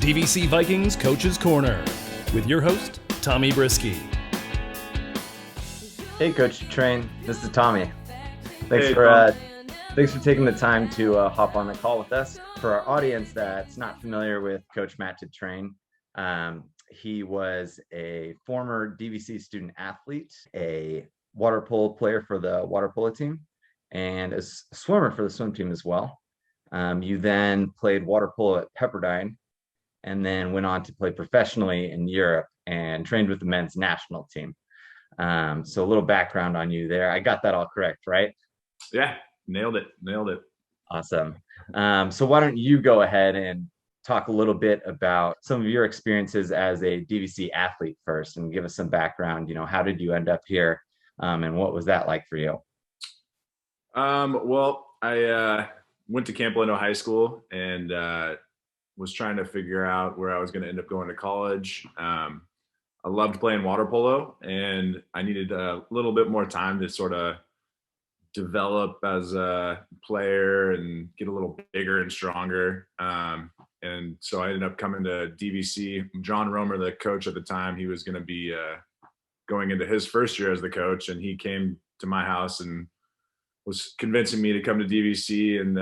DVC Vikings Coach's Corner with your host, Tommy Briskey. Hey, Coach Trane. This is Tommy. Hey, Thanks for taking the time to hop on the call with us. For our audience that's not familiar with Coach Matt Trane, he was a former DVC student athlete, a water polo player for the water polo team, and a swimmer for the swim team as well. You then played water polo at Pepperdine, and then went on to play professionally in Europe and trained with the men's national team. So a little background on you there. I got that all correct, right? Yeah, nailed it. Awesome. So why don't you go ahead and talk a little bit about some of your experiences as a DVC athlete first, and give us some background. How did you end up here, and what was that like for you? Well, I went to Camp Lindo High School and was trying to figure out where I was going to end up going to college. I loved playing water polo, and I needed a little bit more time to sort of develop as a player and get a little bigger and stronger. And so I ended up coming to DVC. John Romer, the coach at the time, he was going to be going into his first year as the coach, and he came to my house and was convincing me to come to DVC. And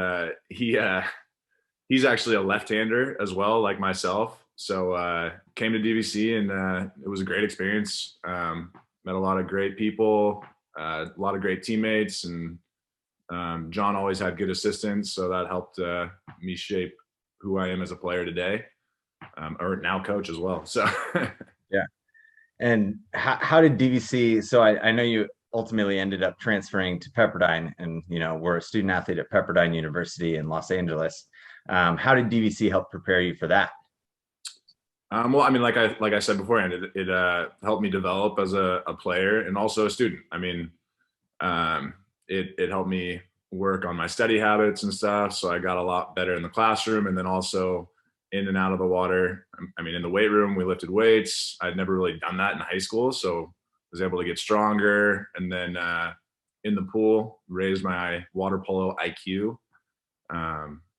he's actually a left-hander as well, like myself. So came to DVC, and it was a great experience. Met a lot of great people, a lot of great teammates, and John always had good assistants, so that helped me shape who I am as a player today, or now coach as well. So Yeah. And how did DVC? So I know you ultimately ended up transferring to Pepperdine, and were a student athlete at Pepperdine University in Los Angeles. How did DVC help prepare you for that? Well, I mean, like I said beforehand, it helped me develop as a player and also a student. I mean, it helped me work on my study habits and stuff. So I got a lot better in the classroom, and then also in and out of the water. I mean, in the weight room, we lifted weights. I'd never really done that in high school, so was able to get stronger. And then in the pool, raised my water polo IQ.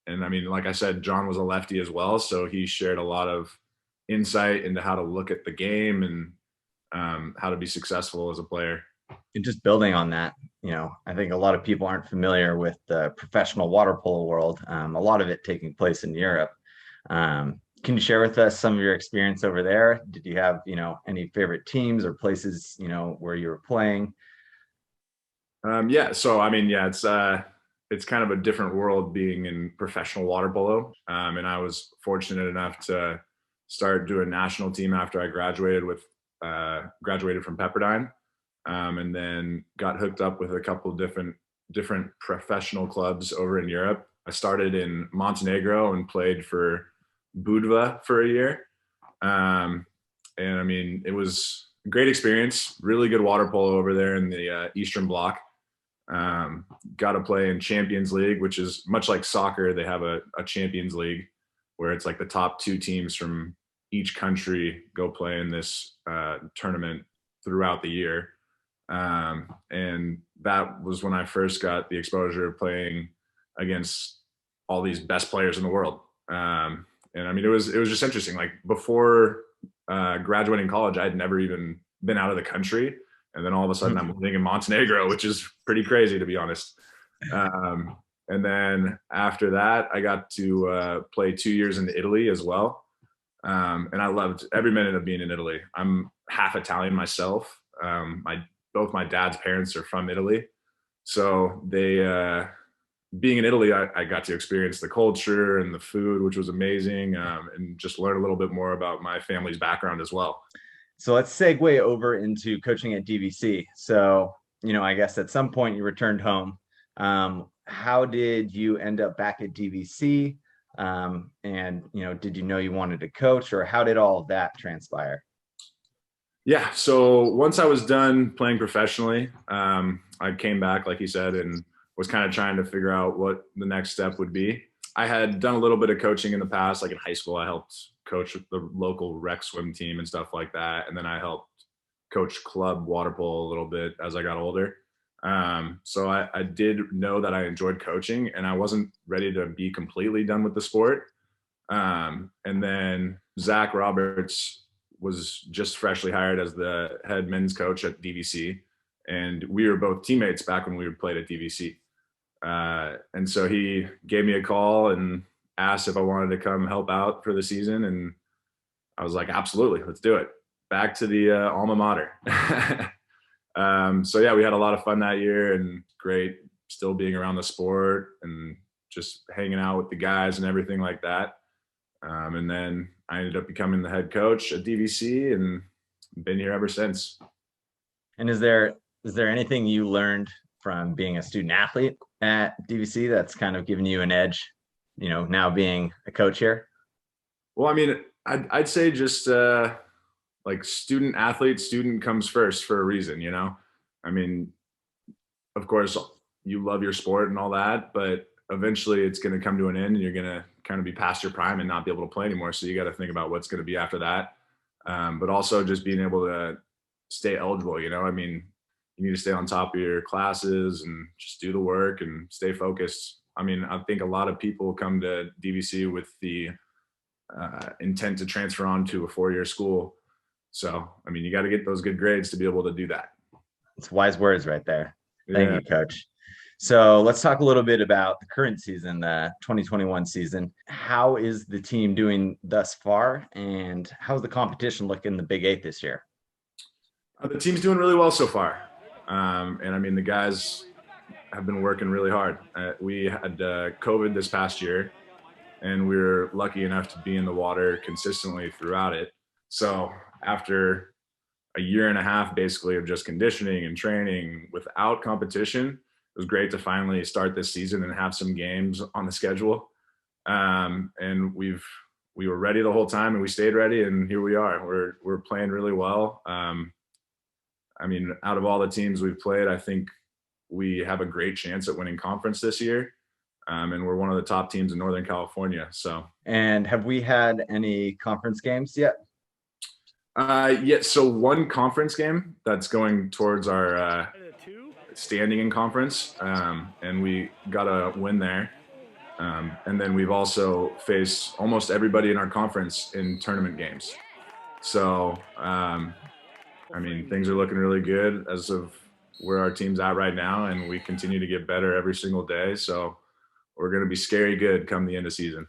And I mean, like I said, John was a lefty as well, so he shared a lot of insight into how to look at the game and how to be successful as a player. And just building on that, I think a lot of people aren't familiar with the professional water polo world. A lot of it taking place in Europe. Can you share with us some of your experience over there? Did you have, any favorite teams or places, where you were playing? Yeah. So, I mean, yeah, it's kind of a different world being in professional water polo. And I was fortunate enough to start doing national team after I graduated from Pepperdine. And then got hooked up with a couple different professional clubs over in Europe. I started in Montenegro and played for Budva for a year. And I mean, it was a great experience, really good water polo over there in the Eastern Bloc. Got to play in Champions League, which is much like soccer. They have a Champions League where it's like the top two teams from each country go play in this tournament throughout the year. And that was when I first got the exposure of playing against all these best players in the world. And I mean, it was just interesting. Like before graduating college, I had never even been out of the country. And then all of a sudden I'm living in Montenegro, which is pretty crazy, to be honest. And then after that, I got to play 2 years in Italy as well. And I loved every minute of being in Italy. I'm half Italian myself. Both my dad's parents are from Italy. So being in Italy, I got to experience the culture and the food, which was amazing, and just learn a little bit more about my family's background as well. So let's segue over into coaching at DVC. So, I guess at some point you returned home. How did you end up back at DVC? And, did you know you wanted to coach, or how did all of that transpire? Yeah. So once I was done playing professionally, I came back, like you said, and was kind of trying to figure out what the next step would be. I had done a little bit of coaching in the past, like in high school. I helped coach the local rec swim team and stuff like that. And then I helped coach club water polo a little bit as I got older. So I did know that I enjoyed coaching, and I wasn't ready to be completely done with the sport. And then Zach Roberts was just freshly hired as the head men's coach at DVC. And we were both teammates back when we played at DVC. And so he gave me a call and asked if I wanted to come help out for the season. And I was like, absolutely, let's do it. Back to the alma mater. So yeah, we had a lot of fun that year, and great still being around the sport and just hanging out with the guys and everything like that. And then I ended up becoming the head coach at DVC and been here ever since. And is there anything you learned from being a student athlete at DVC that's kind of given you an edge, now being a coach here? Well, I mean, I'd say just like student comes first for a reason, I mean, of course, you love your sport and all that, but eventually it's going to come to an end and you're going to kind of be past your prime and not be able to play anymore. So you got to think about what's going to be after that. But also just being able to stay eligible, I mean, you need to stay on top of your classes and just do the work and stay focused. I mean, I think a lot of people come to DVC with the intent to transfer on to a 4-year school. So, I mean, you got to get those good grades to be able to do that. It's wise words right there. Thank you, Coach. So let's talk a little bit about the current season, the 2021 season. How is the team doing thus far, and how's the competition look in the Big 8 this year? The team's doing really well so far. And I mean, the guys have been working really hard. We had COVID this past year, and we were lucky enough to be in the water consistently throughout it. So after a year and a half basically of just conditioning and training without competition, it was great to finally start this season and have some games on the schedule. And we were ready the whole time, and we stayed ready, and here we are. We're playing really well. I mean, out of all the teams we've played, I think we have a great chance at winning conference this year. And we're one of the top teams in Northern California. So. And have we had any conference games yet? Yeah, so one conference game that's going towards our standing in conference, and we got a win there. And then we've also faced almost everybody in our conference in tournament games. So, I mean, things are looking really good as of where our team's at right now, and we continue to get better every single day. So we're going to be scary good come the end of season.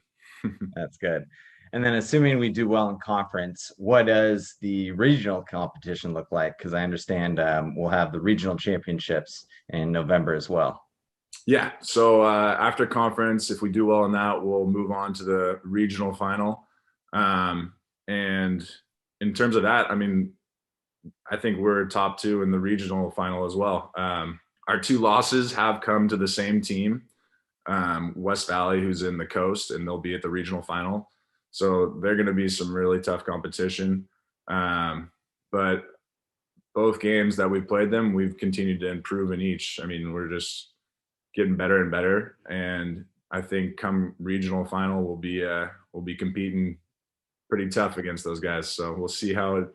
That's good. And then assuming we do well in conference, what does the regional competition look like? Because I understand we'll have the regional championships in November as well. Yeah. So after conference, if we do well in that, we'll move on to the regional final. And in terms of that, I mean, I think we're top 2 in the regional final as well. Our 2 losses have come to the same team, West Valley, who's in the coast, and they'll be at the regional final. So they're going to be some really tough competition. But both games that we've played them, we've continued to improve in each. I mean, we're just getting better and better. And I think come regional final, we'll be competing pretty tough against those guys. So we'll see how it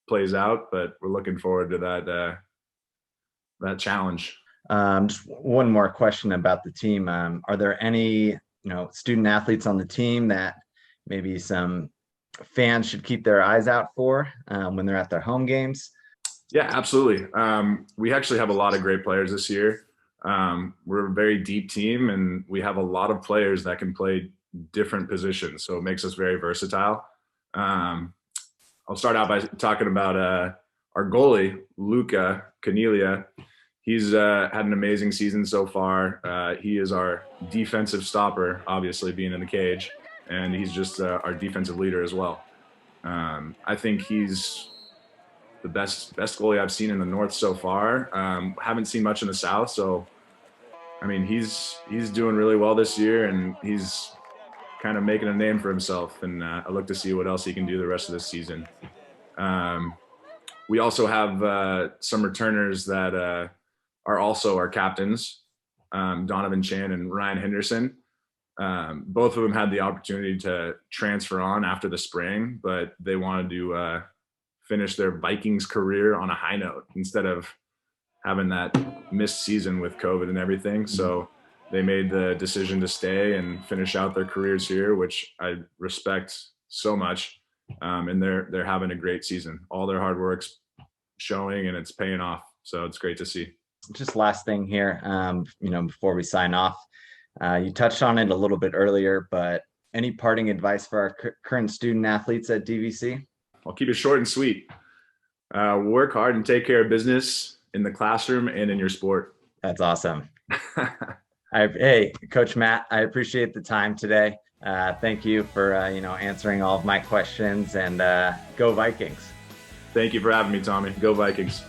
plays out, but we're looking forward to that challenge. Just one more question about the team. Are there any, student athletes on the team that maybe some fans should keep their eyes out for when they're at their home games? Yeah, absolutely. We actually have a lot of great players this year. We're a very deep team, and we have a lot of players that can play different positions. So it makes us very versatile. I'll start out by talking about our goalie, Luca Canelia. He's had an amazing season so far. He is our defensive stopper, obviously being in the cage, and he's just our defensive leader as well. I think he's the best goalie I've seen in the North so far. Haven't seen much in the South, so I mean, he's doing really well this year, and he's kind of making a name for himself, and I look to see what else he can do the rest of this season. We also have some returners that are also our captains, Donovan Chan and Ryan Henderson. Both of them had the opportunity to transfer on after the spring, but they wanted to finish their Vikings career on a high note instead of having that missed season with COVID and everything. So they made the decision to stay and finish out their careers here, which I respect so much. And they're having a great season. All their hard work's showing and it's paying off. So it's great to see. Just last thing here, before we sign off, you touched on it a little bit earlier, but any parting advice for our current student athletes at DVC? I'll keep it short and sweet. Work hard and take care of business in the classroom and in your sport. That's awesome. Hey, Coach Matt, I appreciate the time today. Thank you for, answering all of my questions, and go Vikings. Thank you for having me, Tommy. Go Vikings.